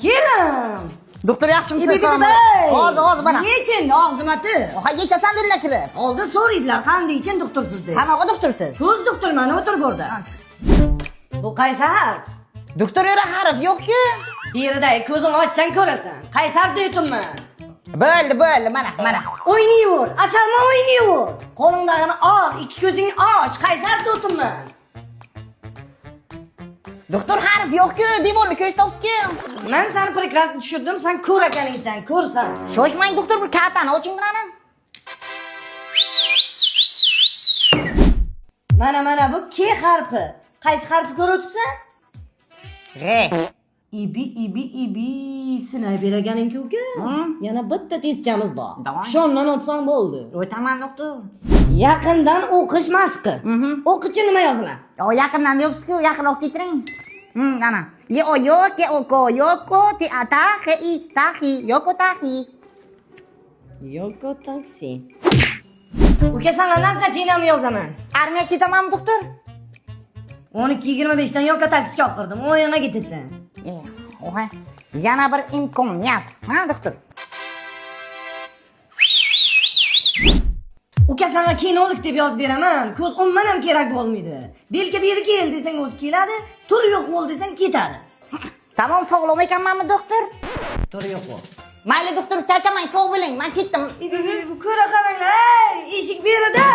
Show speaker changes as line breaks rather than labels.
kelim.
Doktor yaxshimisiz?
Ibi.
Hozir mana.
Yechin og'zimati.
Ha, yechasan dinla kirib.
Oldin so'raydilar, qanday için doktorsiz deb.
Qanaqa doktorsiz?
Ko'z doktorman, o'tirib o'rda. Bu qaysi harf?
Doktor yo'ra harf yo'q-ku.
Yerida ko'zingni ochsang ko'rasan. Qaysi harfda yutunman?
Bo'ldi, mana.
O'ynayver, asalma o'ynayver. Qo'lingdagini ol, ikki ko'zingni och. Qaysi harfda o'tunman?
Doktor harf yo'q-ku, devorni ko'rsatibsiz-ku.
Men seni prekrasno tushirdim, sen ko'r ekaningsan, ko'rsan.
Shoshmang doktor, bir kartani oching qani.
Mana bu K harfi. Qaysi harfni ko'ribsan?
G.
Ibi sinay beraganing-ku uka. Yana bitta testchamiz bor.
Davay.
Shondan o'tsang bo'ldi.
O'taman doktor.
Yaqindan o'qish mashqi. O'qichi nima yoziladi?
O yaqindan deyapsiz-ku, yaqinroq ketiring. Mana. Yo, ke oko, yoko, ti ata, he i, tahi, yoko tahi.
Yoko taksi. Uka sana nazarchinam yozaman.
Armiyaga ketamanmi doktor?
12:25 dan yoko taksi chaqirdim. O'yinga ketasan.
Oha. Yana bir imkoniyat. Ha doktor.
Uka sana kinolik deb yozib beraman. Ko'z umuman ham kerak bo'lmaydi. Belki beri kel desang o'zi keladi, tur yo'q bo'l desang ketadi.
Tamam, sog'lom ekanmanmi doktor?
Tur yo'q bo'l.
Mayli doktor, charchamang, sog' bo'ling. Men ketdim.
Bu ko'ra qaranglar, eshik berida.